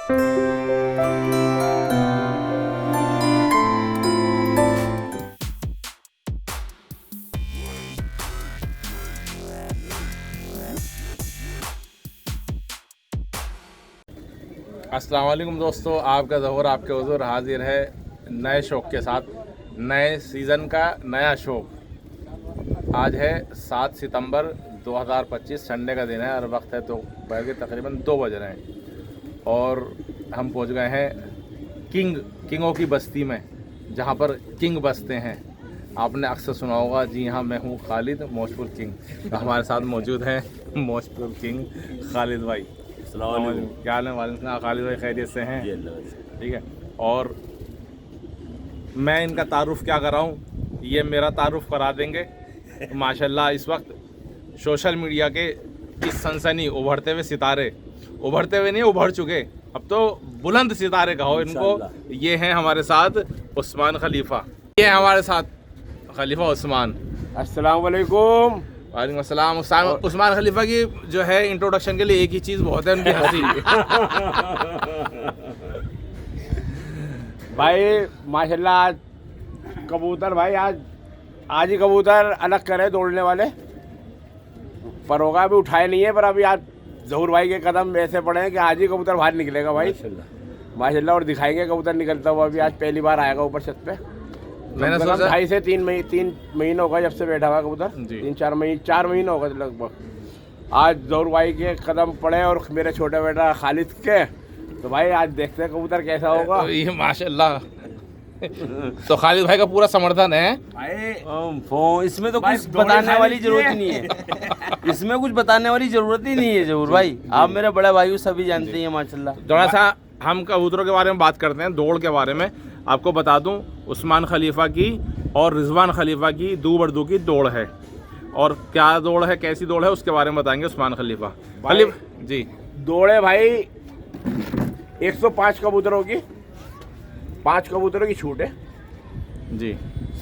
अस्सलाम वालेकुम दोस्तों, आपका ज़हूर आपके हुज़ूर हाजिर है नए शौक़ के साथ। नए सीज़न का नया शौक़। आज है 7 सितंबर 2025, संडे का दिन है और वक्त है तो दोपहर के तकरीबन 2 बज रहे हैं और हम पहुंच गए हैं किंगों की बस्ती में, जहां पर किंग बसते हैं। आपने अक्सर सुना होगा। जी हाँ, मैं हूं खालिद, मौजपुर किंग। हमारे साथ मौजूद हैं मौजपुर किंग खालिद भाई। क्या हाल है? वालेकुम खालिद भाई, खैरियत से हैं? ठीक है। और मैं इनका तारुफ क्या कराऊं, ये मेरा तारुफ करा देंगे माशाल्लाह। इस वक्त सोशल मीडिया के इस सनसनी उभरते हुए सितारे, उभरते हुए नहीं उभर चुके, अब तो बुलंद सितारे कहो इनको। ये हैं हमारे साथ उस्मान खलीफा। ये है हमारे साथ खलीफा उस्मान। अस्सलाम वालेकुम। वालेकुम अस्सलाम। उस्मान खलीफा की जो है इंट्रोडक्शन के लिए एक ही चीज़ बहुत है, उनकी हंसी। भाई माशाल्लाह, आज कबूतर भाई आज ही कबूतर अलग करे दौड़ने वाले, पर होगा अभी उठाए नहीं है, पर अभी आज जहूर भाई के कदम ऐसे पड़े हैं कि आज ही कबूतर बाहर निकलेगा भाई माशाल्लाह। और दिखाएंगे कबूतर निकलता हुआ। अभी आज पहली बार आएगा ऊपर छत पे। मैंने सोचा 2.5 से 3 महीने होगा जब से बैठा हुआ कबूतर। 4 महीने होगा लगभग। आज जहूर भाई के कदम पड़े और मेरे छोटे बेटा खालिद के, तो भाई आज देखते हैं कबूतर कैसा होगा। ये माशाल्लाह। तो खालिद भाई का पूरा समर्थन है भाई। इसमें तो कुछ बताने वाली जरूरत ही नहीं है। इसमें कुछ बताने वाली जरूरत ही नहीं है जहूर भाई। आप मेरे बड़े भाई हो, सभी जानते हैं माशाल्लाह। थोड़ा सा हम कबूतरों के बारे में बात करते हैं, दौड़ के बारे में। आपको बता दूं, उस्मान खलीफा की और रिजवान खलीफा की दो बर्दू की दौड़ है। और क्या दौड़ है, कैसी दौड़ है, उसके बारे में बताएंगे उस्मान खलीफा जी। दौड़े भाई 105 कबूतरों की, 5 कबूतरों की छूट है जी।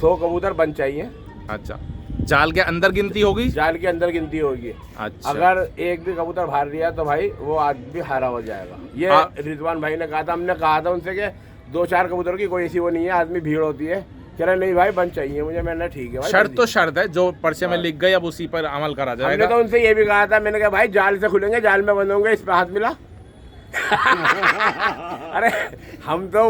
100 कबूतर बन चाहिए। अच्छा, जाल के अंदर गिनती होगी? जाल के अंदर गिनती होगी। अच्छा। अगर एक भी कबूतर बाहर दिया तो भाई वो आदमी हारा हो जाएगा। ये रिजवान भाई ने कहा था, हमने कहा था उनसे कि 2-4 कबूतरों की कोई ऐसी वो नहीं है, आदमी भीड़ होती है। कह रहे नहीं भाई बन चाहिए मुझे। मैंने ठीक है भाई, शर्त तो शर्त है, जो पर्चे में लिख गई अब उसी पर अमल करा जाएगा। हमने तो उनसे ये भी कहा था, मैंने कहा भाई जाल से खुलेंगे, जाल में बंद होंगे, इस पे हाथ मिला। अरे हम तो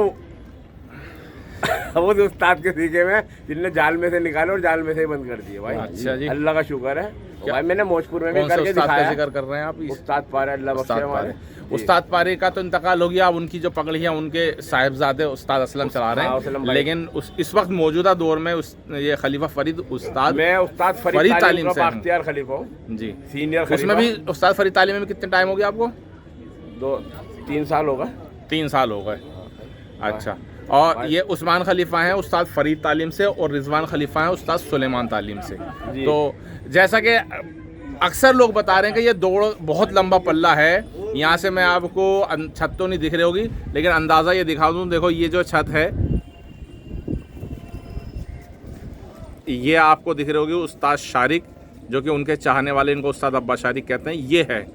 वो उस्ताद के सीखे में, जिनने जाल में से निकाले और जाल में से ही बंद कर दिए भाई। अच्छा जी, अल्लाह का शुक्र है। भाई मैंने मौजपुर में भी करके दिखाया। जिक्र कर रहे हैं आप? उस्ताद पारे, अल्लाह बख्शे हमारे। उस्ताद पारे का तो इंतकाल हो गया, अब उनकी जो पगड़ी है उनके साहिबजादे उस्ताद असलम चला रहे हैं। लेकिन इस वक्त मौजूदा दौर में ये खलीफा फरीद उस्ताद, मैं उस्ताद फरीद तालीम से बख्तियार खलीफा हूँ जी, सीनियर खलीफा। उसमें भी उस्ताद फरीद तालीम में कितने टाइम हो गया आपको? 2-3 साल होगा। 3 साल हो गए। अच्छा। और ये उस्मान खलीफा हैं उस्ताद फरीद तालीम से और रिजवान खलीफा हैं उस्ताद सुलेमान तालीम से। तो जैसा कि अक्सर लोग बता रहे हैं कि ये दौड़ बहुत लंबा पल्ला है। यहाँ से मैं आपको छत तो नहीं दिख रही होगी, लेकिन अंदाज़ा ये दिखा दूँ। देखो ये जो छत है, ये आपको दिख रही होगी उस्ताद शारिक, जो कि उनके चाहने वाले इनको उस्ताद अब्बा शारिक कहते हैं। ये है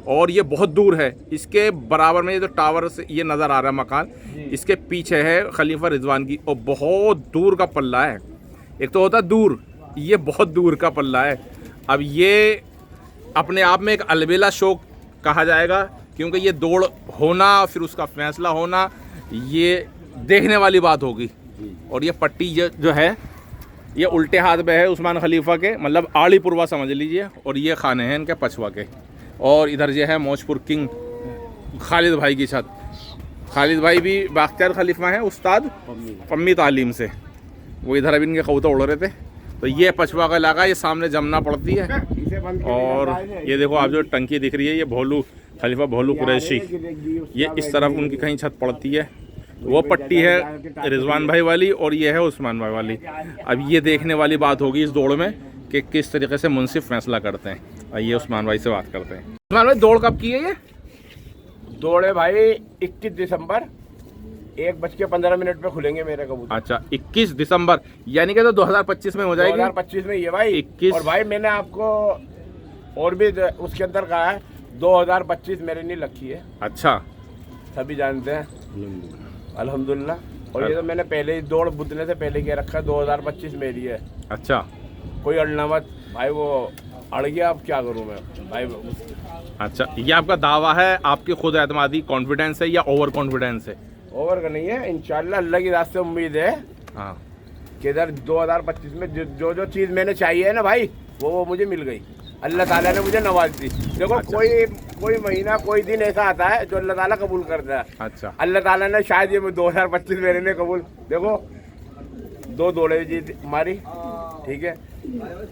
और ये बहुत दूर है। इसके बराबर में ये जो टावर से ये नज़र आ रहा है मकान, इसके पीछे है खलीफा रिजवान की, और बहुत दूर का पल्ला है। एक तो होता है दूर, ये बहुत दूर का पल्ला है। अब ये अपने आप में एक अलबेला शौक कहा जाएगा, क्योंकि ये दौड़ होना फिर उसका फैसला होना, ये देखने वाली बात होगी। और ये पट्टी जो है ये उल्टे हाथ में है उस्मान खलीफा के, मतलब आड़ी पुरवा समझ लीजिए। और ये खाने हैं इनके पछवा के। और इधर ये है मौजपुर किंग खालिद भाई की छत। खालिद भाई भी बख्तियार खलीफा हैं उस्ताद पम्मी तालीम से। वो इधर अभी इनके कबूतर उड़ रहे थे। तो ये पछवा का इलाका, ये सामने जमना पड़ती है। और ये देखो आप जो टंकी दिख रही है, ये भोलू खलीफा भोलू कुरैशी, ये इस तरफ उनकी कहीं छत पड़ती है। वो पट्टी है रिजवान भाई वाली और ये है उस्मान भाई वाली। अब ये देखने वाली बात होगी इस दौड़ में कि किस तरीके से मुंसिफ फैसला करते हैं। आइए उस्मान भाई से बात करते हैं। उस्मान भाई, दौड़ कब की है ये? दौड़े भाई 21 दिसंबर 1:15 पे खुलेंगे मेरे कबूतर। अच्छा, 21 दिसंबर यानी कि तो 2025 में हो जाएगी। 2025 में ये भाई 21। और भाई मैंने आपको और भी उसके अंदर कहा है 2025 मेरे नहीं लगी है। अच्छा, सभी जानते हैं अल्हम्दुलिल्लाह। और ये तो मैंने पहले ही दौड़ बुतने से पहले कह रखा है 2025 मेरी है। अच्छा कोई अड़ना मत भाई, वो अड़ गया अब क्या करूं मैं भाई। अच्छा, ये आपका दावा है, आपकी खुद एतमादी कॉन्फिडेंस है या ओवर कॉन्फिडेंस है? ओवर का नहीं है, इंशाल्लाह अल्लाह की रात से उम्मीद है हाँ कि इधर 2025 में जो चीज़ मैंने चाहिए है ना भाई, वो मुझे मिल गई। अल्लाह ताला ने मुझे नवाज दी। देखो अच्छा। कोई महीना कोई दिन ऐसा आता है जो अल्लाह ताला कबूल करता है। अच्छा अल्लाह ताला ने शायद ये 2025 मेरे ने कबूल, देखो 2 दौड़े जीत मारी, ठीक है।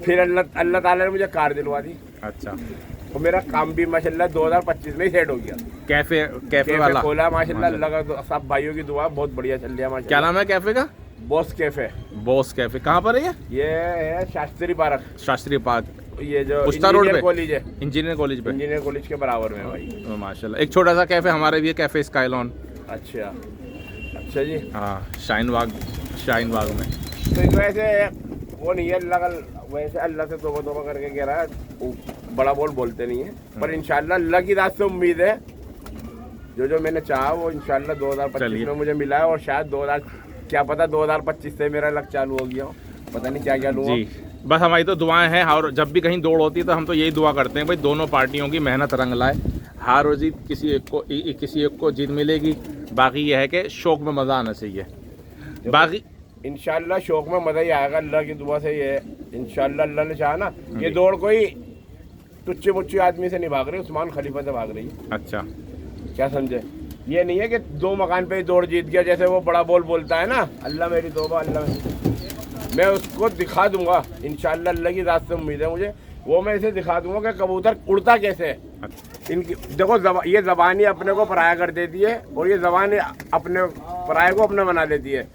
फिर अल्लाह ताला ने मुझे कार दिलवा दी अच्छा। और मेरा काम भी माशाल्लाह 2025 में ही सेट हो गया। कैफे वाला खोला माशाल्लाह, अल्लाह का सब भाइयों की दुआ बहुत बढ़िया चल रहा है माशाल्लाह। क्या नाम है कैफे का? Boss cafe. बॉस कैफे कहाँ पर है ये है शास्त्री पार्क, शास्त्री पार्क, ये जो उस्ता रोड पे कॉलेज है, इंजीनियर कॉलेज पे। इंजीनियर कॉलेज के बराबर में भाई। माशाल्लाह, एक छोटा सा कैफे हमारे भी है, कैफे स्काईलॉन। अच्छा अच्छा जी। हाँ, शाइन बाग में। तो इस वजह से वो नहीं है, अल्लाह का वैसे अल्लाह से तोबा करके कह रहा है, वो बड़ा बोलते नहीं है, पर इंशाल्लाह अल्लाह की रात से उम्मीद है जो मैंने चाहा वो इंशाल्लाह 2025 में मुझे मिला है। और शायद क्या पता 2025 से मेरा लक चालू हो गया हो, पता नहीं क्या लूँगा जी। बस हमारी तो दुआएं हैं, और जब भी कहीं दौड़ होती है तो हम तो यही दुआ करते हैं भाई दोनों पार्टियों की मेहनत रंग लाए, हार और जीत किसी एक को जीत मिलेगी। बाकी यह है कि शौक में मज़ा आना चाहिए। बाकी इंशाल्लाह शौक में मज़ा ही आएगा अल्लाह की दुआ से। ये इंशाल्लाह अल्लाह ने चाहा ना, ये दौड़ कोई टुच्चे मुच्चे आदमी से नहीं भाग रही, उस्मान खलीफा से भाग रही है। अच्छा, क्या समझे? ये नहीं है कि 2 मकान पे ही दौड़ जीत गया, जैसे वो बड़ा बोलता है ना, अल्लाह मेरी तौबा अल्लाह। मैं उसको दिखा दूंगा इंशाल्लाह, अल्लाह की रात से उम्मीद है मुझे, वो मैं इसे दिखा दूंगा कि कबूतर उड़ता कैसे है। इनकी देखो ये ज़बान ही अपने को पराया कर देती है, और ये ज़बान अपने पराये को अपने बना लेती है,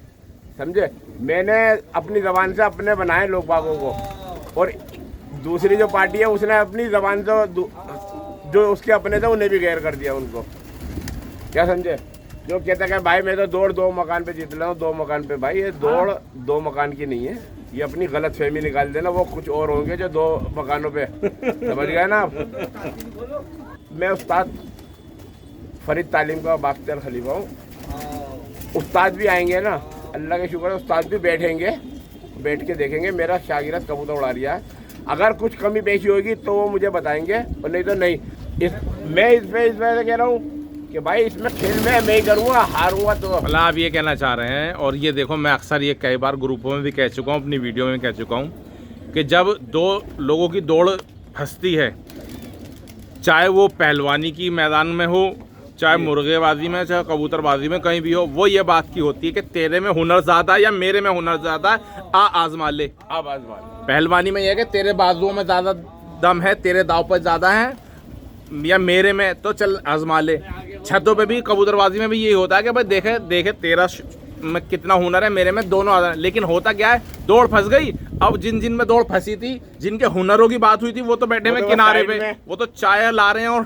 समझे? मैंने अपनी ज़बान से अपने बनाए लोग बागों को, और दूसरी जो पार्टी है उसने अपनी ज़बान से जो उसके अपने थे उन्हें भी गैर कर दिया उनको। क्या समझे? जो कहता है भाई मैं तो दौड़ 2 मकान पे जीत रहा हूँ, 2 मकान पे, भाई ये दौड़ 2 मकान की नहीं है, ये अपनी गलत फहमी निकाल देना, वो कुछ और होंगे जो 2 मकानों पे। समझ गए ना आप? मैं उस्ताद फरीद तालीम का बाख्तियार खलीफा हूँ। उस्ताद भी आएंगे ना, अल्लाह के शुक्र है, उस्ताद भी बैठेंगे, बैठ के देखेंगे मेरा शागिर्द कबूतर उड़ा रहा है। अगर कुछ कमी पेशी होगी तो वो मुझे बताएंगे, और नहीं तो नहीं। मैं इस वजह से कह रहा हूँ कि भाई इसमें खेल में मैं ही करूँगा, हारूंगा तो। मतलब आप ये कहना चाह रहे हैं, और ये देखो मैं अक्सर ये कई बार ग्रुपों में भी कह चुका हूँ, अपनी वीडियो में कह चुका हूँ कि जब 2 लोगों की दौड़ फंसती है, चाहे वो पहलवानी की मैदान में हो, चाहे मुर्गेबाजी में, चाहे कबूतरबाजी में, कहीं भी हो, वो ये बात की होती है कि तेरे में हुनर ज़्यादा है या मेरे में हुनर ज़्यादा है, आजमा ले। पहलवानी में यह है कि तेरे बाजुओं में ज़्यादा दम है, तेरे दाव पर ज़्यादा है, या मेरे में, तो चल आजमा ले। छतों पे भी कबूतरबाजी में भी यही होता है कि भाई देखे तेरा में कितना हुनर है, मेरे में दोनों आधा। लेकिन होता क्या है, दौड़ फंस गई। अब जिन में दौड़ फंसी थी, जिनके हुनरों की बात हुई थी, वो तो बैठे हुए किनारे पे, वो तो चाय ला रहे हैं और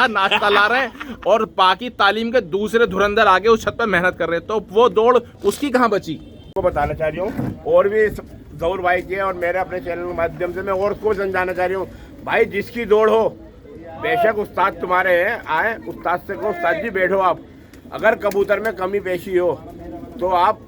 नाश्ता ला रहे हैं, और बाकी तालीम के दूसरे धुरंधर आगे उस छत पे मेहनत कर रहे हैं, तो वो दौड़ उसकी कहाँ बची? को बताना चाह रही हूँ, और भी जहूर भाई के और मेरे अपने चैनल के माध्यम से मैं और को समझाना चाह रही हूँ, भाई जिसकी दौड़ हो, बेशक उस्ताद तुम्हारे हैं, आए उस्ताद से को, उस्ताद जी बैठो आप, अगर कबूतर में कमी पेशी हो तो आप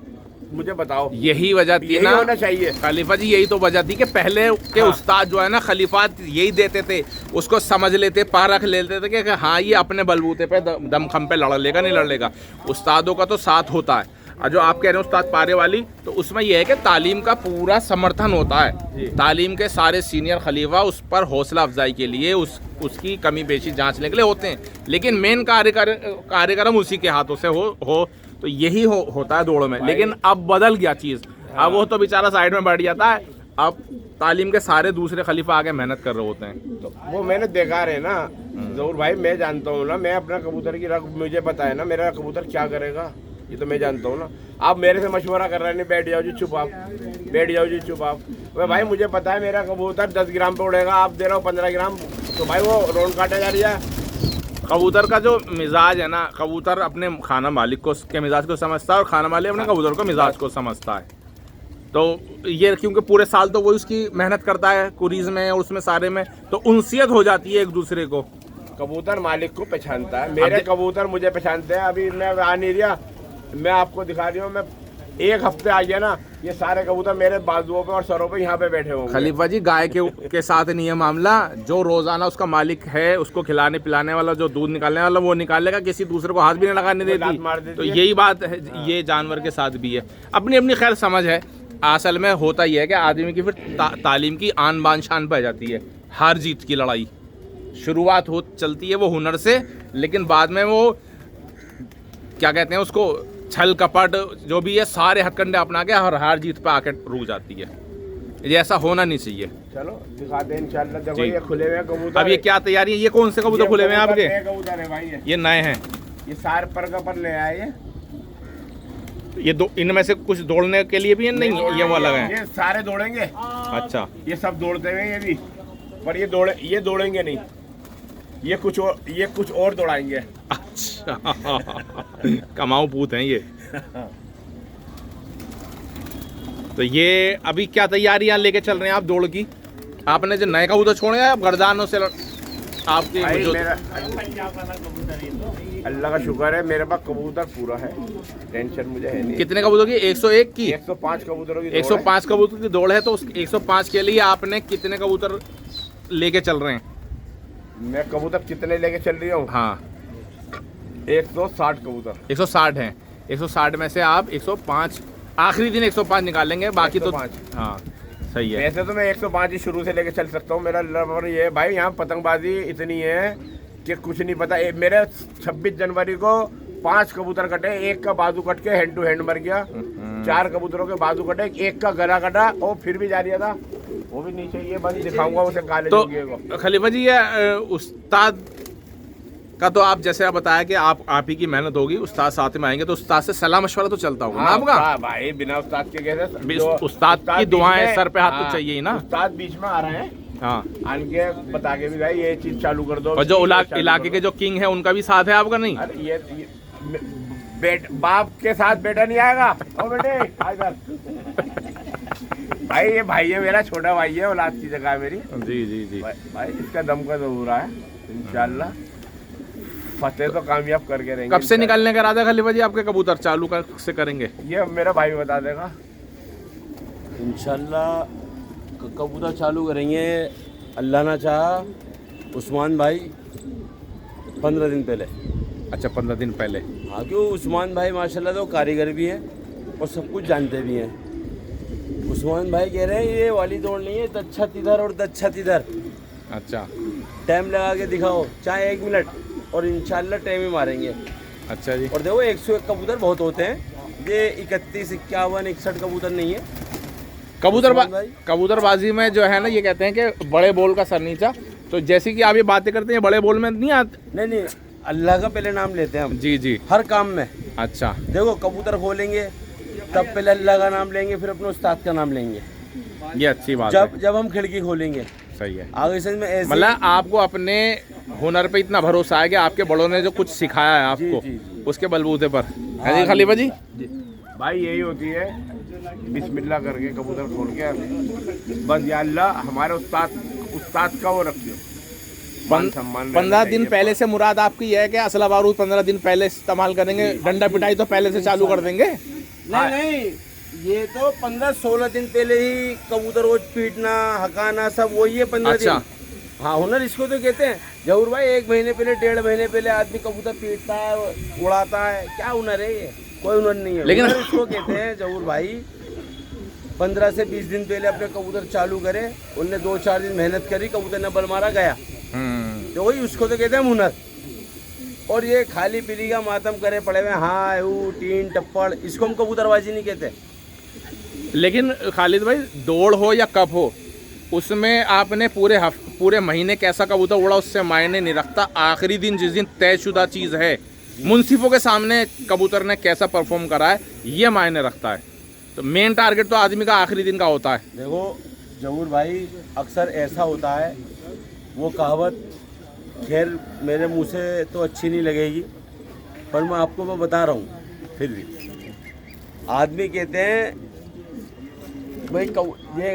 मुझे बताओ। यही वजह थी ना, होना चाहिए खलीफा जी, यही तो वजह थी कि पहले के उस्ताद जो है ना, खलीफात यही देते थे, उसको समझ लेते, परख लेते थे कि हाँ ये अपने बलबूते पे दमखम पे लड़ लेगा, नहीं लड़ लेगा। उस्तादों का तो साथ होता है, और जो आप कह रहे हैं उस्ताद पारे वाली, तो उसमें यह है कि तालीम का पूरा समर्थन होता है। तालीम के सारे सीनियर खलीफा उस पर हौसला अफजाई के लिए, उसकी कमी पेशी जांचने के लिए होते हैं, लेकिन मेन कार्यक्रम उसी के हाथों से हो तो यही होता है दौड़ में। लेकिन अब बदल गया चीज़, अब वो तो बेचारा साइड में बैठ जाता है, अब तालीम के सारे दूसरे खलीफा आगे मेहनत कर रहे होते हैं। तो वो मैंने देखा रहे ना जरूर भाई, मैं जानता हूँ ना, मैं अपना कबूतर की रख, मुझे पता है ना मेरा कबूतर क्या करेगा, ये तो मैं जानता हूँ ना। आप मेरे से मशवरा कर रहे हैं, नहीं बैठ जाओ जी चुप, आप बैठ जाओ जी चुप आप। भाई मुझे पता है मेरा कबूतर 10 ग्राम पे उड़ेगा, आप दे रहे हो 15 ग्राम, तो भाई वो रोड काटा जा रहा है। कबूतर का जो मिजाज है ना, कबूतर अपने खाना मालिक को के मिजाज को समझता है, और खाना मालिक अपने कबूतर को मिजाज को समझता है। तो ये क्योंकि पूरे साल तो वो उसकी मेहनत करता है कुरीज में और उसमें सारे में, तो उनसियत हो जाती है एक दूसरे को। कबूतर मालिक को पहचानता है, मेरे कबूतर मुझे पहचानते हैं। अभी मैं आ नहीं रहा, मैं आपको दिखा रही हूँ। मैं एक हफ्ते आ गया ना, ये सारे कबूतर मेरे बाजुओं पे और सरों पे यहाँ पे बैठे होंगे। खलीफा जी गाय के साथ नहीं है मामला, जो रोजाना उसका मालिक है उसको खिलाने पिलाने वाला, जो दूध निकालने वाला वो निकालेगा, किसी दूसरे को हाथ भी नहीं लगाने देती। तो यही बात है, ये जानवर के साथ भी है। अपनी अपनी खैर समझ है। असल में होता ही है कि आदमी की फिर तालीम की आन बान शान पै जाती है। हार जीत की लड़ाई शुरुआत हो चलती है वो हुनर से, लेकिन बाद में वो क्या कहते हैं उसको, छल कपट जो भी है सारे हथकंडे अपना के हर हार जीत पे आके रुक जाती है। ये ऐसा होना नहीं चाहिए। चलो दिखाते हैं इंशाल्लाह। देखो ये खुले हुए कबूतर। अब ये क्या तैयारी है? ये कौन से कबूतर खुले हुए हैं आपके? कबूतर है भाई, ये नए हैं। ये सार पर का पर ले आए ये दो, इनमें से कुछ दौड़ने के लिए भी है? नहीं, ये वो अलग है। ये सारे दौड़ेंगे। अच्छा, ये सब दौड़ते हुए ये भी, पर ये दौड़ेंगे नहीं। ये कुछ और दौड़ाएंगे। अच्छा कमाऊ पूत हैं ये। तो ये अभी क्या तैयारियां लेके चल रहे हैं आप दौड़ की? आपने जो नए कबूतर छोड़े हैं आप गर्दानों से आपके अल्लाह का शुक्र है, मेरे पास कबूतर पूरा है, टेंशन मुझे है नहीं। कितने कबूतर की? 101 की? 105 कबूतरों की 105 कबूतर की दौड़ है। तो उस 105 के लिए आपने कितने कबूतर लेके चल रहे हैं? मैं कबूतर कितने लेके चल रही हूँ? हाँ 160 कबूतर। 160 हैं। 160 में से आप 105 आखिरी दिन 105 निकालेंगे, बाकी तो 105। हाँ सही है। वैसे तो मैं 105 ही शुरू से लेके चल सकता हूँ। मेरा लवर ये भाई, यहाँ पतंगबाजी इतनी है कि कुछ नहीं पता। मेरे 26 जनवरी को 5 कबूतर कटे, एक का बाजू कट के हैंड टू हैंड मर गया। 4 कबूतरों के बाजू कटे, एक का गला कटा, और फिर भी जारी था। वो भी नहीं चाहिए, बस दिखाऊंगा उसे काले जोगिए को। तो खलीफा जी ये उस्ताद का तो आप जैसे आप बताया कि आप ही की मेहनत होगी, उस्ताद साथ में आएंगे तो उस्ताद से सलाह मशवरा तो चलता होगा ना आपका? हाँ भाई, बिना उस्ताद के कैसे? उस्ताद की दुआएं सर पे हाथ तो चाहिए ही ना। उस्ताद बीच में आ रहे हैं, हाँ, आगे बता के भी भाई ये चीज चालू कर दो। और जो इलाके के जो किंग है उनका भी साथ है आपका? नहीं, अरे ये बाप के साथ बेटा नहीं आएगा। ओ बेटे भाई, ये भाई है मेरा, छोटा भाई है, औलाद की जगह है मेरी। जी जी जी भाई इसका दम का जरूर है इंशाल्लाह। फतेह तो कामयाब करके रहेंगे। कब से निकालने का इरादा खलीफा जी आपके कबूतर? चालू से करेंगे ये मेरा भाई बता देगा इंशाल्लाह। कबूतर चालू करेंगे अल्लाह ना चाहा उस्मान भाई 15 दिन पहले। अच्छा, 15 दिन पहले। हाँ, क्यों उस्मान भाई माशाल्लाह तो कारीगर भी हैं और सब कुछ जानते भी हैं। उस्मान भाई कह रहे हैं ये वाली दौड़ नहीं है, दच्छत इधर और दच्छत इधर। अच्छा, टाइम लगा के दिखाओ, चाहे 1 मिनट, और इंशाल्लाह टाइम ही मारेंगे। अच्छा जी। और देखो 101 कबूतर बहुत होते हैं, ये 31, 51, 61 कबूतर नहीं है। कबूतरबाजी में जो है ना, ये कहते हैं कि बड़े बोल का सर नीचा। तो जैसे कि आप ये बातें करते हैं, बड़े बोल में नहीं आते? नहीं, अल्लाह का पहले नाम लेते हैं हम। जी जी, हर काम में। अच्छा, देखो कबूतर खोलेंगे तब पहले अल्लाह का नाम लेंगे, फिर अपने उस्ताद का नाम लेंगे। ये अच्छी बात है। जब हम खिड़की खोलेंगे, सही है। आगे से में ऐसे मतलब आपको अपने हुनर पे इतना भरोसा है कि आपके बड़ों ने जो कुछ सिखाया है आपको, जी, जी। उसके बलबूते पर है जी खलीफा जी। भाई यही होती है, बिस्मिल्लाह करके कबूतर खोल के बस या अल्लाह हमारे उस्ताद का वो रखियो। 15 दिन पहले से मुराद आपकी है कि असला बारूद 15 दिन पहले इस्तेमाल करेंगे, डंडा पिटाई तो पहले से चालू कर देंगे? नहीं, ये तो 15-16 दिन पहले ही कबूतर को पीटना, हकाना सब वही है 15 दिन। हाँ, हुनर इसको तो कहते हैं जहूर भाई। 1 महीने पहले, 1.5 महीने पहले आदमी कबूतर पीटता है, उड़ाता है, क्या हुनर है ये? कोई हुनर नहीं है। लेकिन इसको कहते हैं जहूर भाई 15 से 20 दिन पहले अपने कबूतर चालू करे, उनने 2-4 दिन मेहनत करी, कबूतर ने बल मारा गया, तो वही उसको तो कहते हैं हुनर। और ये खाली पीली का मातम करे पड़े हुए, हाँ टीन टप्पड़, इसको हम कबूतरबाजी नहीं कहते। लेकिन खालिद भाई, दौड़ हो या कब हो, उसमें आपने पूरे महीने कैसा कबूतर उड़ा उससे मायने नहीं रखता। आखिरी दिन जिस दिन तयशुदा चीज़ है, मुंसिफों के सामने कबूतर ने कैसा परफॉर्म करा है, ये मायने रखता है। तो मेन टारगेट तो आदमी का आखिरी दिन का होता है। देखो जहूर भाई, अक्सर ऐसा होता है, वो कहावत खैर मेरे मुंह से तो अच्छी नहीं लगेगी, पर मैं आपको बता रहा हूँ। फिर भी आदमी कहते हैं भाई ये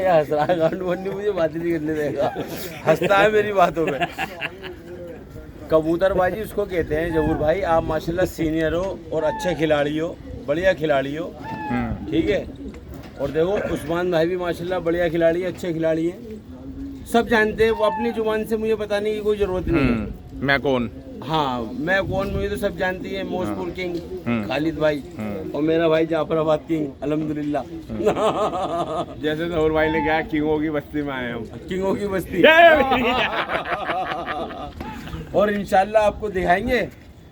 हंस रहा है, गांडू बन्नी मुझे बात नहीं करने देगा, हंसता है मेरी बातों में। कबूतरबाजी उसको कहते हैं जहूर भाई, आप माशाल्लाह सीनियर हो और अच्छे खिलाड़ी हो, बढ़िया खिलाड़ी हो, ठीक है। और देखो उस्मान भाई भी माशाल्लाह बढ़िया खिलाड़ी है, अच्छे खिलाड़ी हैं, सब जानते हैं। वो अपनी जुबान से मुझे बताने की कोई जरूरत नहीं है। मैं कौन, हाँ मैं कौन, मुझे तो सब जानती है। मौजपुर किंग खालिद भाई और मेरा भाई जाफराबाद किंग, अल्हम्दुलिल्लाह। जैसे जहूर भाई ने कहा किंगों की बस्ती में आए हम, किंगों की बस्ती। और इंशाल्लाह आपको दिखाएंगे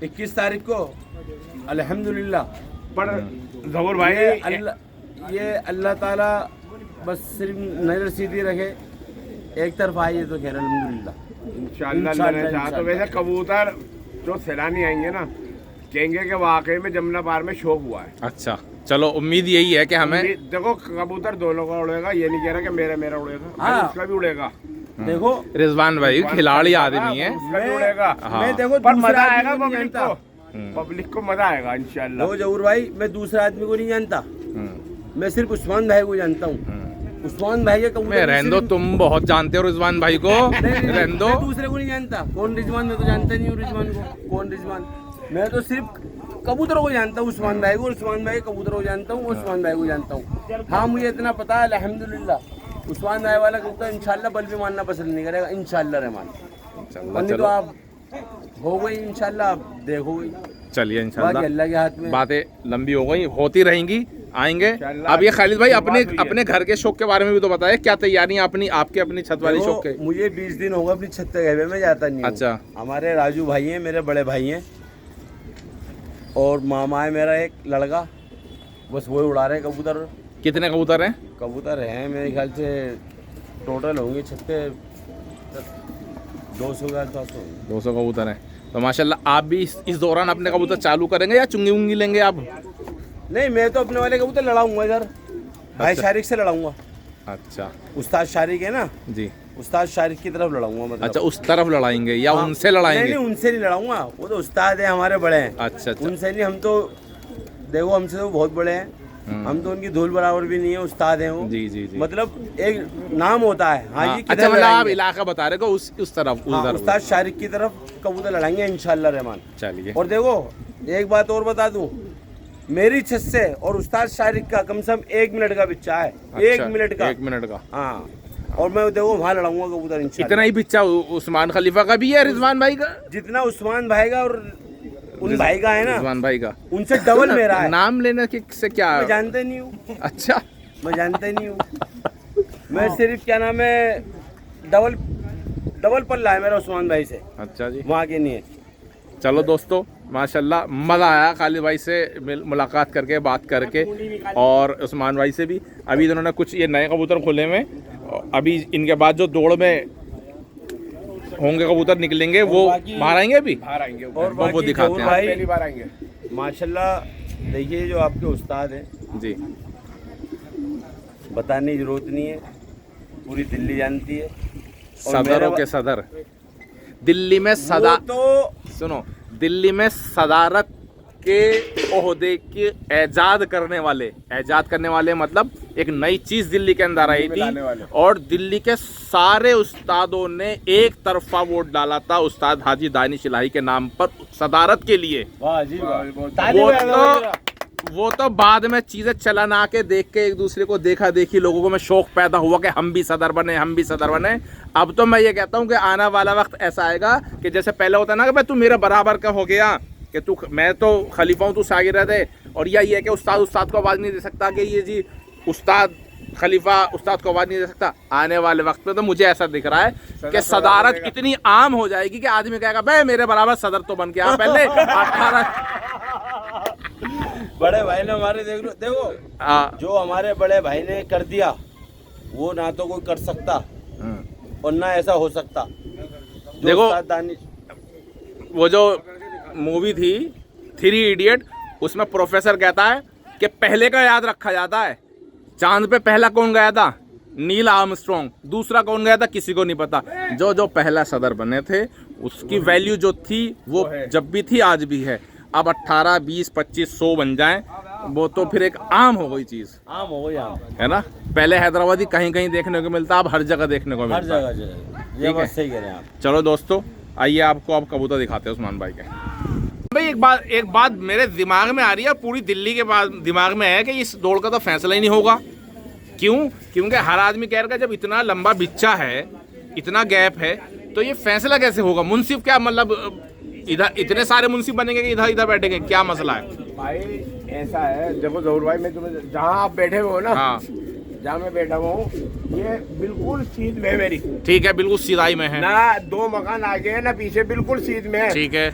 21 तारीख को, अल्हम्दुलिल्लाह। पर जहूर भाई ये अल्लाह ताला बस सिर्फ नजर सीधी रखे, एक तरफ आइए तो खैर अल्हम्दुलिल्लाह। इंशाल्लाह लेना चाहा तो वैसे कबूतर जो सैलानी आएंगे ना, कहेंगे कि वाकई में जमुना पार में शौक हुआ है। अच्छा चलो उम्मीद यही है कि हमें, देखो कबूतर दोनों का उड़ेगा, ये नहीं कह रहा कि मेरा उड़ेगा, हाँ। उसका भी उड़ेगा। देखो रिजवान भाई खिलाड़ी आदमी है, उसका भी उड़ेगा। हाँ। मैं देखो पर दूसरा मजा आदमी आएगा को नहीं पब्लिक जानता। को, पब्लिक को मजा आएगा इंशाल्लाह। देखो जहूर भाई, मैं दूसरा आदमी को नहीं जानता, मैं सिर्फ उस्मान भाई को जानता हूँ। उस्मान भाई के कबूतर मैं रहने दो, तुम बहुत जानते हो रिजवान भाई को, रहने दो। मैं दूसरे को नहीं जानता। कौन रिजवान, मैं तो जानता नहीं हूँ रिजवान को, कौन रिजवान। मैं तो सिर्फ कबूतरों को जानता हूँ, उस्मान भाई को, उस्मान भाई के कबूतरों को जानता हूँ, उस्मान भाई को जानता हूँ। हाँ मुझे इतना पता है अल्हम्दुलिल्लाह, उस्मान भाई वाला कबूतर इंशाल्लाह बल भी मानना पसंद नहीं करेगा, इंशाल्लाह रहमान। तो आप हो गई इंशाल्लाह, आप देखोगे। चलिए बाकी इंशाल्लाह, अल्लाह के हाथ में। बातें लंबी हो गई, होती रहेंगी, आएंगे। अब ये खालिद भाई अपने घर के शौक के बारे में भी तो बताए, क्या तैयारियां अपनी आपके अपनी छत वाली शौक के? मुझे 20 दिन होगा अपनी छत पे गए हुए, मैं जाता नहीं हूँ। अच्छा। हमारे राजू भाई हैं, मेरे बड़े भाई हैं, और मामा है मेरा एक लड़का, बस वही उड़ा रहे हैं कबूतर। कितने कबूतर हैं? कबूतर हैं मेरे ख्याल से टोटल होंगे छत पे 200 का 200 कबूतर हैं। तो माशाल्लाह आप भी इस दौरान अपने कबूतर चालू करेंगे या चुंगी उंगी लेंगे आप? नहीं, मैं तो अपने वाले कबूतर लड़ाऊंगा इधर, भाई शारिक से लड़ाऊंगा। अच्छा उस्ताद शारिक है ना जी, उस्ताद शारिक की तरफ लड़ाऊंगा। मतलब अच्छा उस तरफ लड़ाएंगे या हाँ, उनसे लड़ाएंगे? नहीं, उनसे नहीं लड़ाऊंगा, वो तो उस्ताद है, हमारे बड़े हैं। अच्छा अच्छा। उनसे नहीं, हम तो देखो हमसे तो बहुत बड़े हैं, हम तो उनकी धूल बराबर भी नहीं है, उस्ताद हैं वो। जी जी जी। मतलब एक नाम होता है। हाँ जी, अच्छा किधर मतलब आप लड़ाएंगे? इलाका बता रहे हो उस तरफ, हाँ, उधर। उस्ताद शारिक की तरफ कबूतर लड़ाएंगे इंशाल्लाह रहमान। चलिए। और देखो एक बात और बता दूं, मेरी छत से और उस्ताद शारिक का कम से कम 1 मिनट का बिच्चा है। अच्छा, 1 मिनट का। 1 मिनट का। हाँ, और मैं देखो वहाँ लड़ाऊंगा कबूतर इंशाल्लाह। इतना ही बिच्चा उस्मान खलीफा का भी है, रिजवान भाई का? जितना उस्मान भाई का और उन भाई का है ना, रिजवान भाई का उनसे डबल मेरा है। नाम लेने से क्या? मैं जानते नहीं हूँ। अच्छा, मैं जानते नहीं हूँ। मैं सिर्फ क्या नाम है, डबल पल्ला है मेरा उस्मान भाई से, अच्छा जी। वहाँ के नहीं है। चलो दोस्तों, माशाल्लाह मज़ा आया खालिद भाई से मुलाकात करके, बात करके, और उस्मान भाई से भी। अभी इन्होंने कुछ ये नए कबूतर खोले हुए, अभी इनके बाद जो दौड़ में होंगे कबूतर निकलेंगे वो बाहर आएंगे, अभी बाहर आएंगे और वो बाकी दिखाते जहूर हैं। भाई पहली बार आएंगे माशाल्लाह। देखिए जो आपके उस्ताद हैं, जी, बताने की जरूरत नहीं है, पूरी दिल्ली जानती है। सदरों के सदर दिल्ली में सदा, वो तो सुनो, दिल्ली में सदारत के ओहदे के ऐजाद करने वाले मतलब एक नई चीज दिल्ली के अंदर आई थी, और दिल्ली के सारे उस्तादों ने एक तरफा वोट डाला था उस्ताद हाजी दानिश इलाही के नाम पर सदारत के लिए। वाह जी वाह। वो तो बाद में चीजें चलन आके देख के एक दूसरे को देखा देखी लोगों को में शौक पैदा हुआ कि हम भी सदर बने। अब तो मैं ये कहता हूँ कि आने वाला वक्त ऐसा आएगा कि जैसे पहले होता ना कि भाई तू मेरा बराबर का हो गया, कि तू, मैं तो खलीफा हूँ, तू शागिर्द है, और यही है कि उस्ताद को आवाज़ नहीं दे सकता, कि ये जी उस्ताद खलीफा उस्ताद को आवाज़ नहीं दे सकता। आने वाले वक्त में तो मुझे ऐसा दिख रहा है कि सदारत इतनी आम हो जाएगी कि आदमी कहेगा भाई मेरे बराबर सदर तो बन गया पहले 18। बड़े भाई ने हमारे देखो जो हमारे बड़े भाई ने कर दिया, वो ना तो कोई कर सकता और ना ऐसा हो सकता। देखो दानिश, वो जो मूवी थी 3 इडियट, उसमें प्रोफेसर कहता है कि पहले का याद रखा जाता है। चांद पे पहला कौन गया था? Neil Armstrong. दूसरा कौन गया था? किसी को नहीं पता। जो पहला सदर बने थे उसकी वैल्यू जो थी वो जब भी थी आज भी है। अब 18, 20, 25, 100 बन जाएं, वो तो फिर एक आम हो गई चीज, आम हो गई, आम है ना। पहले हैदराबादी कहीं कहीं देखने को मिलता, अब हर जगह देखने को मिलता। हर जगह ये बात सही कह रहे हैं आप। चलो दोस्तों, आइए आपको अब कबूतर दिखाते हैं उस्मान भाई के। भाई एक बात मेरे दिमाग में आ रही है, पूरी दिल्ली के बाद दिमाग में है कि इस दौड़ का तो फैसला ही नहीं होगा। क्यों? क्योंकि हर आदमी कह रहा है जब इतना लंबा बिच्चा है, इतना गैप है, तो ये फैसला कैसे होगा? मुंसिफ क्या मतलब इधर इतने सारे मुंसिफ बनेंगे कि इधर इधर बैठेंगे? क्या मसला है भाई? ऐसा है, देखो जहूर भाई, मैं तुम्हें जहाँ आप बैठे हुए हो ना, हाँ जहाँ मैं बैठा हुआ हूँ, ये बिल्कुल सीध में है मेरी। ठीक है, बिल्कुल सीधाई में है ना 2 मकान आगे है ना पीछे, बिल्कुल सीध में है। ठीक है।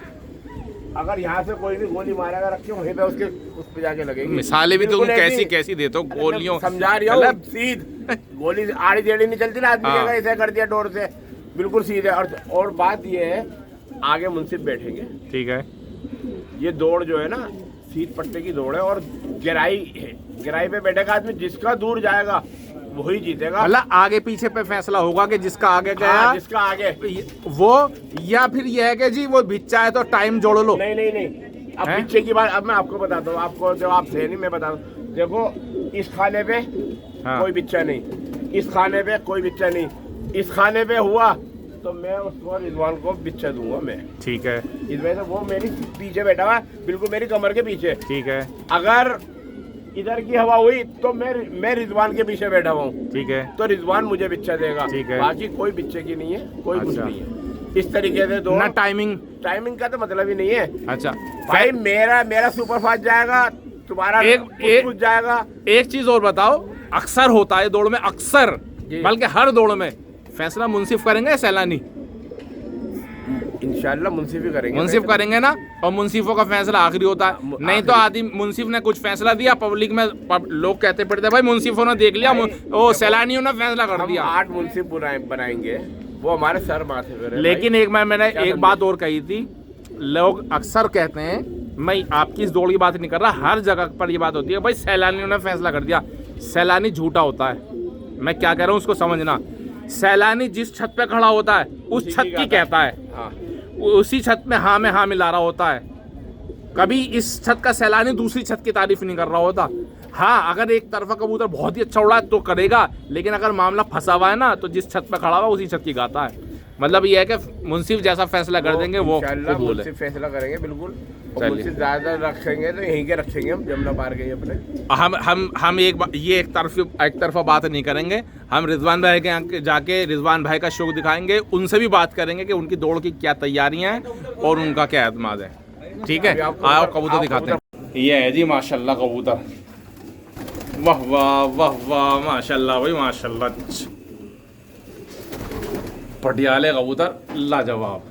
अगर यहाँ से कोई भी गोली मारेगा रख के वहीं पे उसके उस पे जाके लगेगी। मिसालें भी तुम बिल्कुल कैसी ऐसी। कैसी देते हो गोलियों। समझा रही हूँ, सीध गोली आड़ी टेढ़ी नहीं चलती ना, आदमी हाँ। का ऐसे कर दिया डोर से, बिल्कुल सीधे। और बात ये है, आगे मुंसिफ बैठेंगे। ठीक है। ये दौड़ जो है ना, सीध पट्टे की दौड़ है और गहराई है। गहराई पे बैठेगा आदमी, जिसका दूर जाएगा वही जीतेगा। मतलब आगे पीछे पे फैसला होगा कि जिसका आगे गया, हाँ, जिसका आगे वो, या फिर ये है कि जी वो बिच्चा है तो टाइम जोड़ लो। नहीं नहीं नहीं, अब हैं? पीछे की बात अब मैं आपको बताता हूँ। आपको जो आप थे नहीं, मैं बता दूँ। देखो, इस खाने पे हाँ। कोई बिच्चा नहीं, इस खाने पे कोई बिच्चा नहीं, इस खाने पे हुआ तो मैं उसको रिजवान को बिच्चा दूंगा मैं। ठीक है। इस वजह से वो मेरी पीछे बैठा हुआ है, बिल्कुल मेरी कमर के पीछे। ठीक है। अगर इधर की हवा हुई तो मैं रिजवान के पीछे बैठा हुआ हूँ, ठीक है। तो रिजवान मुझे बिच्चा देगा। ठीक है। बाकी कोई बिच्चे की नहीं है, कोई कुछ अच्छा। नहीं है। इस तरीके से दो ना टाइमिंग। टाइमिंग का तो मतलब ही नहीं है। अच्छा भाई मेरा सुपर फास्ट जाएगा, तुम्हारा कुछ जाएगा। एक चीज और बताओ, अक्सर होता है दौड़ में, अक्सर बल्कि हर दौड़ में फैसला मुंसिफ करेंगे या सैलानी? इंशाल्लाह मुंसिफ ही करेंगे। मुंसिफ करेंगे ना, और मुंसिफों का फैसला आखिरी होता है। नहीं तो आदमी मुंसिफ ने कुछ फैसला दिया, पब्लिक में लोग कहते पड़ते भाई मुंसिफों ने देख लिया, ओ सैलानियों ने फैसला कर दिया। 8 मुंसिफ बनाएंगे, वो हमारे सर माथे पे। लेकिन मैंने एक बात और कही थी, लोग अक्सर कहते हैं, मैं आपकी इस दौड़ की बात नहीं कर रहा, हर जगह पर ये बात होती है भाई सैलानियों ने फैसला कर दिया। सैलानी झूठा होता है। मैं क्या कह रहा हूँ उसको समझना। सैलानी जिस छत पे खड़ा होता है उस छत की कहता है, हाँ। उसी छत में हाँ में हाँ मिला रहा होता है। कभी इस छत का सैलानी दूसरी छत की तारीफ नहीं कर रहा होता। हाँ, अगर एक तरफा कबूतर बहुत ही अच्छा उड़ा है तो करेगा, लेकिन अगर मामला फंसा हुआ है ना, तो जिस छत पे खड़ा हुआ उसी छत की गाता है। मतलब ये है कि मुंसिफ जैसा फैसला कर देंगे वो इंशाल्लाह बोले। मुंसिफ फैसला करेंगे बिल्कुल। चलिए। मुंसिफ ज्यादा रखेंगे तो यहीं के रखेंगे, हम जमुना पार गए अपने। हम ये एक तरफा बात नहीं करेंगे। हम रिजवान भाई के यहाँ जाके रिजवान भाई का शो दिखाएंगे, उनसे भी बात करेंगे कि उनकी दौड़ की क्या तैयारियां हैं और उनका क्या एतमाद है। ठीक है, आओ कबूतर दिखाते हैं। ये है जी माशाल्लाह कबूतर, वाह वाह वाह वाह, माशाल्लाह भाई माशाल्लाह। पटियाले कबूतर लाजवाब।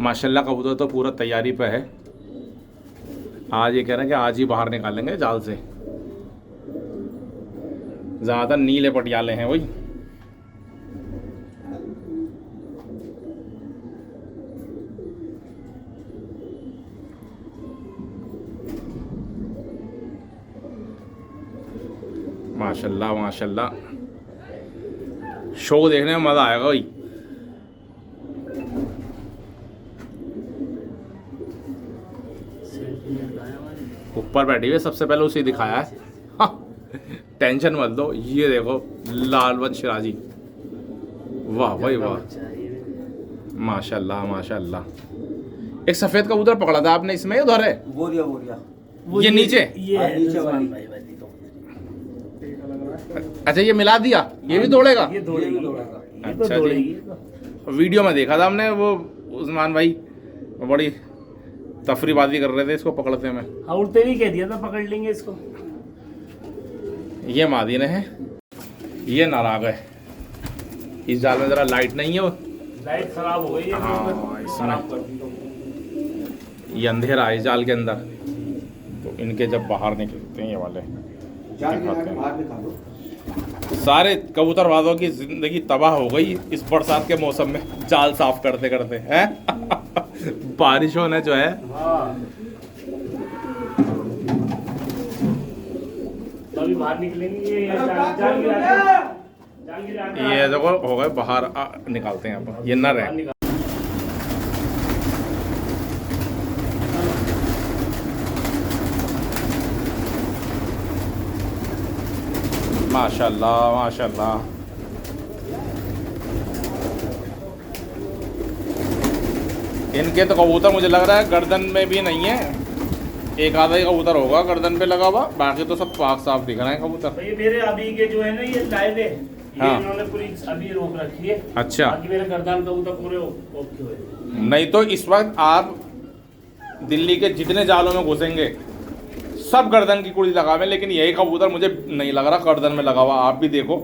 माशाल्लाह कबूतर तो पूरा तैयारी पे है। आज ये कह रहे हैं कि आज ही बाहर निकालेंगे जाल से। ज़्यादा नीले पटियाले हैं वही। माशाल्लाह माशाल्लाह, शो देखने में मज़ा आएगा भाई। ऊपर बैठी हुई सबसे पहले उसे दिखाया है। हाँ, टेंशन मत लो। ये देखो लालवन शिराजी, वाह भाई वाह, माशाल्लाह माशाल्लाह। एक सफ़ेद कबूतर पकड़ा था आपने, इसमें उधर है बोरिया बोरिया, ये नीचे। नीचे वाली। अच्छा, ये मिला दिया, ये भी दौड़ेगा। ये दौड़ेगा। अच्छा जी, वीडियो में देखा था हमने, वो उस्मान भाई बड़ी तफरीबाजी कर रहे थे इसको पकड़ते में। हाँ, उड़ते नहीं कह दिया था पकड़ लेंगे इसको। ये मादीने है, ये नाराग है। इस जाल में जरा लाइट नहीं है, वो लाइट खराब हो गई है। हाँ, इसमें खराब कर दी तो। ये अंधेरा है जाल के अंदर, तो इनके जब बाहर निकलते हैं ये वाले दिखाते हैं। सारे कबूतरबाजों की जिंदगी तबाह हो गई इस बरसात के मौसम में, जाल साफ करते करते हैं। बारिशों ने जो है अभी बाहर निकलेंगे, ये जाल गिरा के। ये देखो हो गए बाहर, निकालते हैं आप, ये नर है। माशाल्लाह माशाल्लाह, इनके तो कबूतर मुझे लग रहा है गर्दन में भी नहीं है, एक आधा ही कबूतर होगा गर्दन पे लगा हुआ, बाकी तो सब पाक साफ दिख रहे हैं कबूतर। तो ये मेरे अभी के जो है ना ये लाइव है, ये हाँ। इन्होंने पूरी अभी रोक रखी है। अच्छा। बाकी मेरे गर्दन कबूतर पूरे ओके हुए। नहीं तो इस वक्त आप दिल्ली के जितने जालों में घुसेंगे सब गर्दन की कुड़ी लगा हुए, लेकिन यही कबूतर मुझे नहीं लग रहा गर्दन में लगा हुआ। आप भी देखो,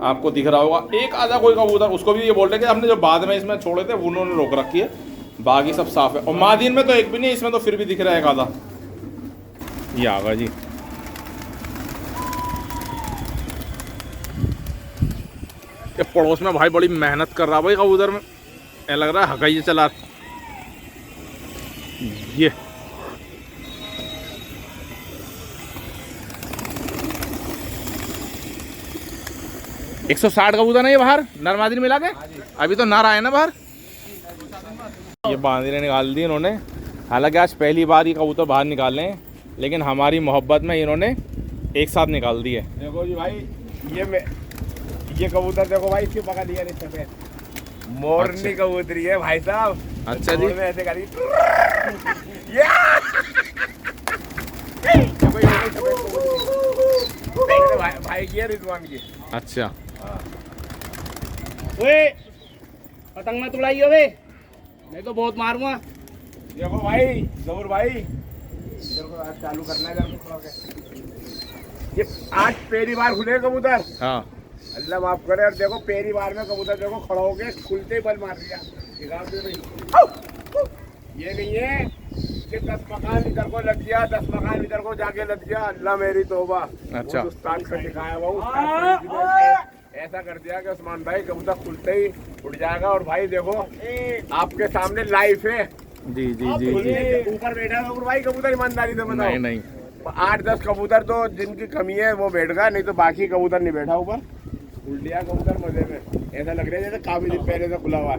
आपको दिख रहा होगा एक आधा कोई कबूतर, उसको भी ये बोल रहे कि हमने जो बाद में इसमें छोड़े थे उन्होंने रोक रखी है, बाकी सब साफ है। और मादीन में तो एक भी नहीं, इसमें तो फिर भी दिख रहा है एक आधा। ये आगा जी, ये पड़ोस में भाई बड़ी मेहनत कर रहा भाई कबूतर में, ऐसा लग रहा है हकाई चला। ये 160 कबूतर है ये बाहर नर मिला के, अभी तो नर आए ना बाहर। ये बांदरे निकाल दी इन्होंने, हालांकि आज पहली बार ये कबूतर बाहर निकाले हैं, लेकिन हमारी मोहब्बत में इन्होंने एक साथ निकाल दिए। देखो जी भाई, ये कबूतर देखो भाई, इसकी पकड़ लिया नहीं सफेद मोरनी कबूतरी है भाई साहब। अच्छा जी, में ऐसे करी ये देखो, ये सफेद कबूतरी भाई की है, रिजवान की। अच्छा ओए पतंग मत उड़ाइयो बे, मैं तो बहुत मारूंगा। देखो भाई जहूर भाई, इधर को आज चालू करना है, इधर को खड़ा होके। ये आज पहली बार खुले कबूतर, हाँ अल्लाह माफ करे। और देखो पहली बार में कबूतर देखो खड़ा होके खुलते ही बल मार दिया। ये नहीं है कि 10 मकान इधर को लग गया, 10 मकान इधर को जाके लग गया, अल्लाह मेरी तौबा। अच्छा। उस्ताद का सिखाया वो ऐसा कर दिया कि उस्मान भाई कबूतर खुलते ही उड़ जाएगा। और भाई देखो आपके सामने लाइफ है जी जी जी जी, ऊपर बैठा है भाई कबूतर, ईमानदारी से बताओ। नहीं नहीं 8-10 कबूतर तो जिनकी कमी है वो बैठ गया, नहीं तो बाकी कबूतर नहीं बैठा ऊपर। उड़ लिया कबूतर मजे में, ऐसा लग रहा है जैसे काफी दिन पहले से खुला हुआ है।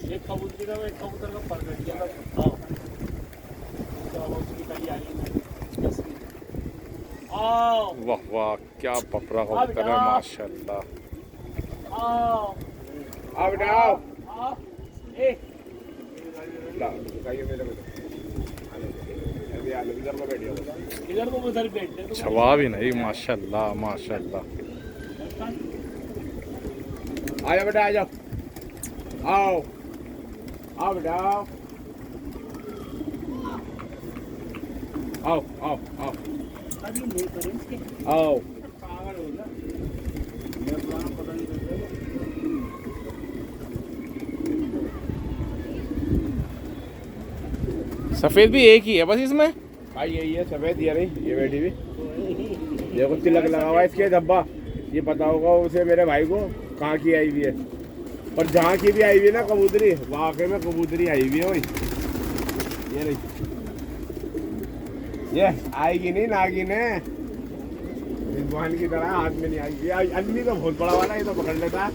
एक कबूतर का फर्क है। वाह वाह, क्या बपरा कबूतर है माशाल्लाह। आओ बेटा आओ। इधर को उधर बैठते जवाब ही नहीं, माशाल्लाह माशाल्लाह। आ जाओ बेटा, आ जाओ, आओ आओ बेटा आओ आओ आओ आओ आओ। सफेद भी एक ही है बस इसमें। भाई यही है सफेद, ये रही ये बेटी भी देखो, तिलक लगा हुआ है इसके धब्बा। ये पता होगा उसे मेरे भाई को कहाँ की आई हुई है, और जहाँ की भी आई हुई है ना कबूतरी, वाकई में कबूतरी आई हुई है वही। ये रही, ये आएगी नहीं नागिन है, रिजवान की तरह हाथ में नहीं आएगी। अन्नी तो बहुत बड़ा वाला, ये तो पकड़ लेता,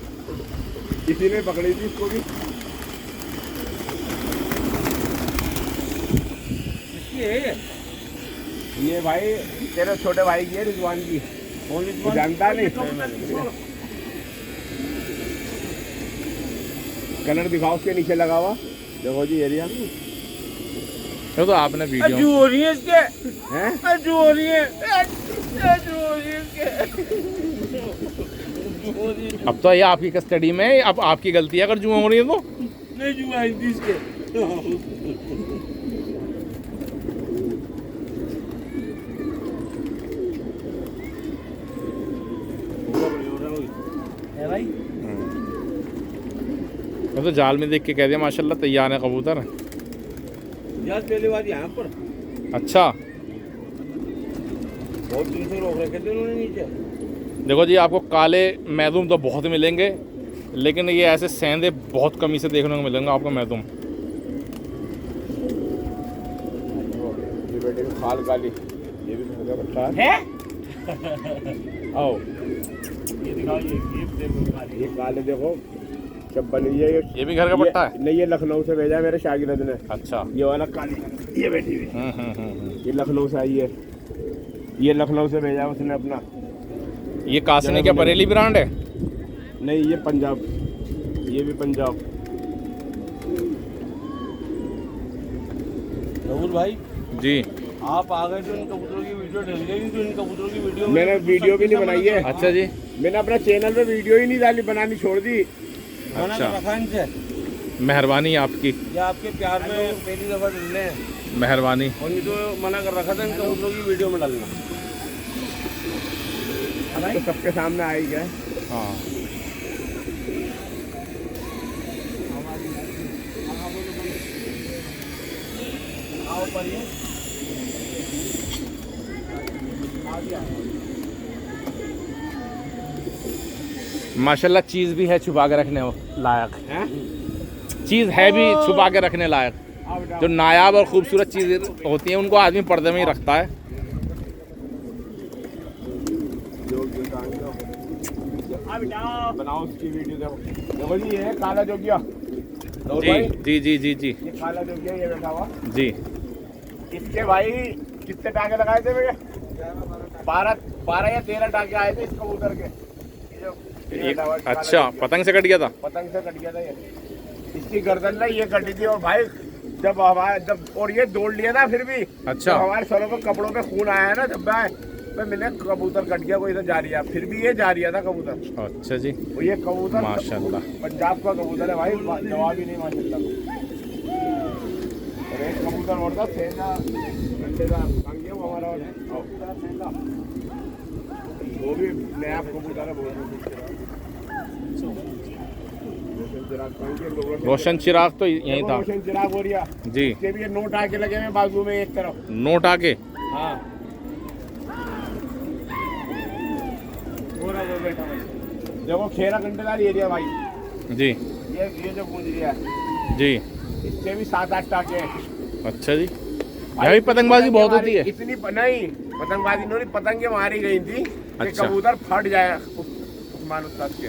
इसी ने पकड़ी थी इसको भी। ये भाई तेरे छोटे भाई की है, रिजवान की। वो जानता नहीं, कलर दिखाओ उसके नीचे लगा हुआ, देखो जी एरिया। तो आपने वीडियो हो रही है इसके हैं, हो रही है अब तो ये आपकी कस्टडी में है, अब आपकी गलती है अगर जुआ हो रही है तो। नहीं जुआ इसके। है भाई। मैं तो जाल में देख के कह दिया माशाल्लाह तैयार है कबूतर। यार पहली बार यहाँ पर अच्छा बहुत दिन से रोक रखे थे उन्होंने नीचे। देखो जी, आपको काले मैदूम तो बहुत मिलेंगे, लेकिन ये ऐसे सेंधे बहुत कमी से देखने को मिलेंगे आपको मैदूम। ये बेटे की खाल काली, ये भी घर का बच्चा है आओ। ये दिखाओ, ये देखो खाली। ये काले देखो जब बनी है ये भी घर का पट्टा है। नहीं, ये लखनऊ से भेजा है मेरे शागिर्द ने। अच्छा। ये वाला काली, ये बेटी भी ये लखनऊ से आई है। ये लखनऊ से भेजा उसने अपना। ये कासने क्या बरेली ब्रांड है? नहीं, ये पंजाब, ये भी पंजाब। जहूर भाई जी। आप आ गए तो इन कबूतरों की वीडियो डल गई, तो इन कबूतरों की वीडियो मैंने वीडियो भी नहीं बनाई है। अच्छा जी। मैंने अपना चैनल पे वीडियो ही नहीं डाली, बनानी छोड़ दी। मना अच्छा। कर रखा इनसे, मेहरबानी आपकी, ये आपके प्यार में पहली दफा डल रहे हैं, मेहरबानी। और नहीं तो मना कर रखा था इन कबूतरों की वीडियो में डालना। तो सबके सामने आ ही गए। हाँ। आओ पर ये माशाल्लाह चीज़ भी है छुपा के रखने लायक, हैं? चीज़ है भी छुपा के रखने लायक। जो नायाब और खूबसूरत चीज़ होती है उनको आदमी पर्दे में ही रखता है। बनाओ उसकी वीडियो। देखो जी, ये है काला जोगिया। जी जी जी जी जी ये काला जोगिया, ये बैठा हुआ। जी। इसके भाई कितने टाके लगाए थे भैया? 12 या 13 टाके आए थे इस कबूतर के। ये बैठा हुआ काला अच्छा, जोगिया। पतंग से कट गया था? पतंग से कट गया था ये। इसकी गर्दन ना ये कटी थी, और भाई जब हमारे और ये दौड़ लिया ना, फिर भी अच्छा। जब हमारे सरों पे कपड़ों पे खून आया है ना, जब मैं मिले कबूतर कट गया, कोई इधर जा रही है, फिर भी ये जा रही था कबूतर। अच्छा जी। और ये कबूतर माशाल्लाह। पंजाब का कबूतर है भाई, जवाब ही नहीं माशाल्लाह। और एक कबूतर और था सेना घंटेदार, वो हमारा वो भी नया कबूतर है, रोशन चिराग तो यही था। रोशन चिराग हो रहा जी। इसके भी ये नोट आके लगे हुए बाजू में एक तरफ। नोट आके। हाँ, वो बैठा भाई, देखो खेरा घंटेदार एरिया भाई। जी ये जो गूंज रहा है, जी। इसके भी 7-8 टाके हैं। अच्छा जी। यहाँ भी पतंगबाजी बहुत होती है। इतनी नहीं पतंगबाजी नहीं, पतंगे मारी गई थी कि अच्छा। कबूतर फट जाए उस्मान उस्ताद के।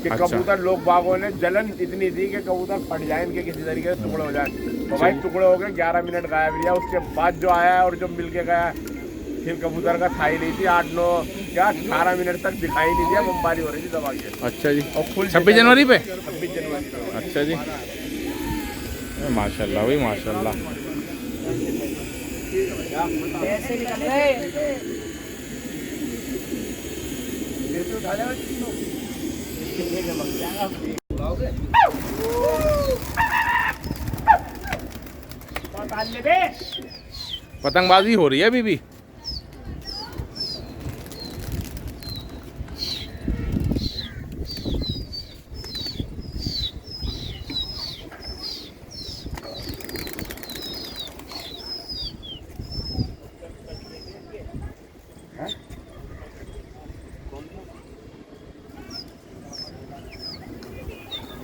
कि अच्छा। कबूतर लोग बागों ने जलन इतनी थी कि कबूतर फट जाए, इनके किसी तरीके से टुकड़े हो जाए। तो भाई टुकड़े हो गए, 11 मिनट गायब रहा। उसके बाद जो आया और जो मिल के गया, फिर कबूतर का था ही नहीं थी। 18 मिनट तक दिखाई नहीं दिया, बमबारी हो रही थी दबा के। अच्छा जी। और फुल 26 जनवरी पे? 26 जनवरी को। अच्छा जी। माशाल्लाह भाई माशाल्लाह। पतंगबाजी हो रही है अभी भी।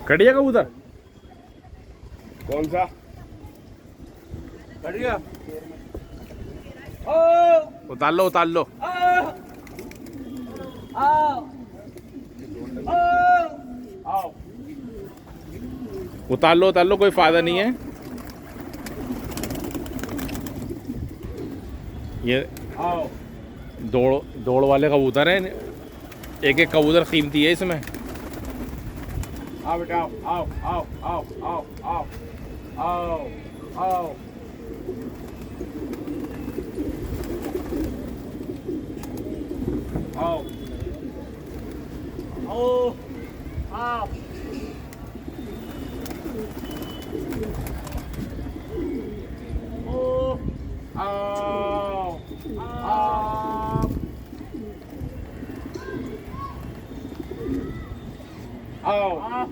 कटिया कबूतर कौन सा? बढ़िया। उतार लो उतार लो। उतार लो कोई फायदा नहीं है। ये आओ। दौड़ वाले कबूतर हैं। एक एक कबूतर कीमती है इसमें। आओ बेटा, आओ आओ आओ आओ आओ आओ आओ। आओ आओ आओ। आओ आओ आओ।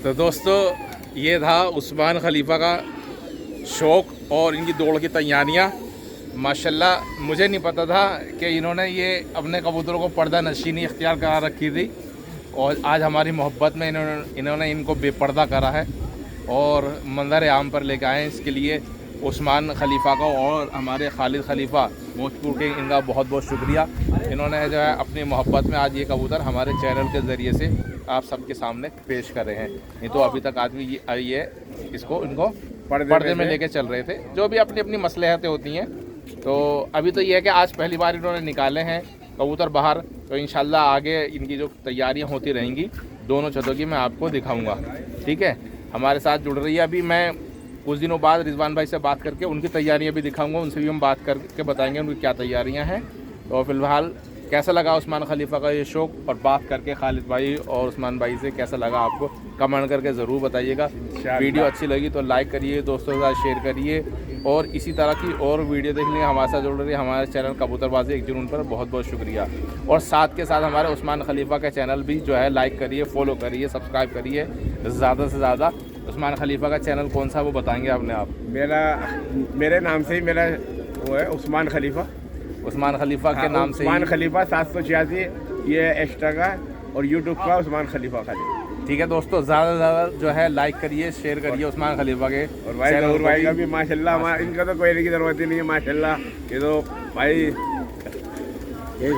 तो दोस्तों ये था उस्मान खलीफा का शौक़ और इनकी दौड़ की तैयारियां। माशाल्लाह मुझे नहीं पता था कि इन्होंने ये अपने कबूतरों को पर्दा नशीनी इख्तियार करा रखी थी, और आज हमारी मोहब्बत में इन्होंने इनको बेपर्दा करा है और मंजर आम पर लेके आए हैं। इसके लिए उस्मान खलीफा को और हमारे खालिद खलीफा भोजपुर के इनका बहुत बहुत शुक्रिया। इन्होंने जो है अपनी मोहब्बत में आज ये कबूतर हमारे चैनल के ज़रिए से आप सबके सामने पेश कर रहे हैं। नहीं तो अभी तक आदमी ये इसको इनको पर्दे में लेके चल रहे थे, जो भी अपनी अपनी मसलहतें होती हैं। तो अभी तो ये है कि आज पहली बार इन्होंने निकाले हैं कबूतर बाहर, तो इंशाल्लाह आगे इनकी जो तैयारियां होती रहेंगी दोनों छतों की मैं आपको दिखाऊंगा। ठीक है, हमारे साथ जुड़ रही है। अभी मैं कुछ दिनों बाद रिजवान भाई से बात करके उनकी तैयारियां भी दिखाऊंगा, उनसे भी हम बात करके बताएंगे उनकी क्या तैयारियां हैं। तो फिलहाल कैसा लगा उस्मान खलीफा का ये शौक, और बात करके खालिद भाई और उस्मान भाई से कैसा लगा आपको कमेंट करके ज़रूर बताइएगा। वीडियो अच्छी लगी तो लाइक करिए, दोस्तों के साथ शेयर करिए, और इसी तरह की और वीडियो देखने हमारे साथ जुड़ रही है हमारे चैनल कबूतरबाजी एक जुनून पर बहुत बहुत शुक्रिया। और साथ के साथ हमारे उस्मान खलीफा का चैनल भी जो है लाइक करिए, फॉलो करिए, सब्सक्राइब करिए ज़्यादा से ज़्यादा। उस्मान खलीफा का चैनल कौन सा वो बताएंगे अपने आप? मेरे नाम से ही मेरा वो है उस्मान खलीफा। उस्मान खलीफा के नाम से उस्मान खलीफा 786 ये एक्स्ट्रा का, और यूट्यूब का उस्मान खलीफा खाली। ठीक है दोस्तों, ज़्यादा से ज़्यादा जो है लाइक करिए, शेयर करिए उस्मान खलीफा के। और भाई जहूर भाई का भी माशाल्लाह, इनका तो कोई की ज़रूरत ही नहीं है माशाल्लाह। ये तो भाई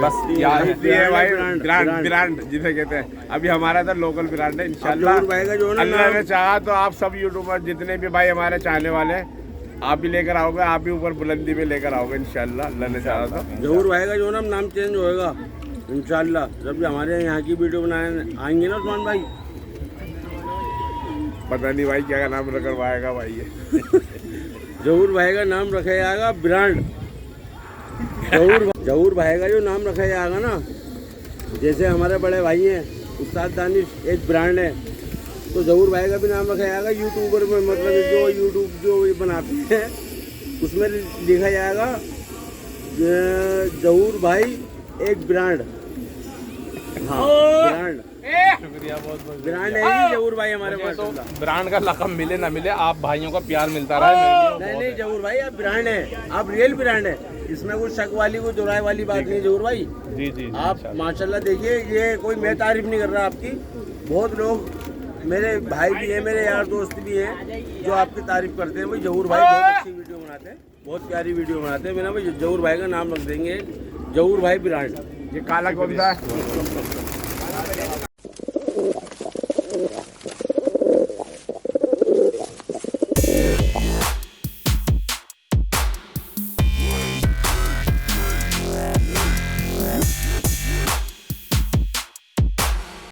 बस यार ये भाई ब्रांड जिसे कहते हैं। अभी हमारा तो लोकल ब्रांड है इंशाल्लाह। अल्लाह ने चाहा तो आप सब यूट्यूबर जितने भी भाई हमारे चाहने वाले हैं, आप भी लेकर आओगे, आप भी ऊपर बुलंदी में लेकर आओगे इंशाल्लाह, अल्लाह ने चाहा तो। जहूर भाई का जो नाम चेंज होएगा इंशाल्लाह, जब भी हमारे यहाँ की वीडियो बनाए आएंगे ना उस्मान भाई। पता नहीं भाई क्या नाम रखवाएगा भाई ये। जहूर भाई का नाम रखा जाएगा ब्रांड। जहूर भाई का जो नाम रखा जाएगा ना, जैसे हमारे बड़े भाई हैं उस्ताद दानिश एक ब्रांड है, तो जहूर भाई का भी नाम रखा जाएगा। यूट्यूबर में मतलब जो यूट्यूब जो ये बनाते हैं उसमें लिखा जाएगा जहूर भाई एक ब्रांड। हाँ ब्रांड, शुक्रिया बहुत बहुत। ब्रांड है जहूर भाई हमारे पास। तो ब्रांड का लक़ब मिले ना मिले, आप भाइयों का प्यार मिलता रहा। नहीं जहूर भाई आप ब्रांड है, आप रियल ब्रांड है, इसमें कुछ शक वाली कोई दुराई वाली बात नहीं है जहूर भाई। जी आप माशाल्लाह देखिए, ये कोई मैं तारीफ नहीं कर रहा आपकी, बहुत लोग मेरे भाई भी हैं, मेरे यार दोस्त भी हैं जो आपकी तारीफ करते हैं। भाई जहूर भाई बहुत अच्छी वीडियो बनाते हैं, बहुत प्यारी वीडियो बनाते हैं। मेरा भाई जहूर भाई का नाम रख देंगे, जहूर भाई ब्रांड। ये काला कौन सा है?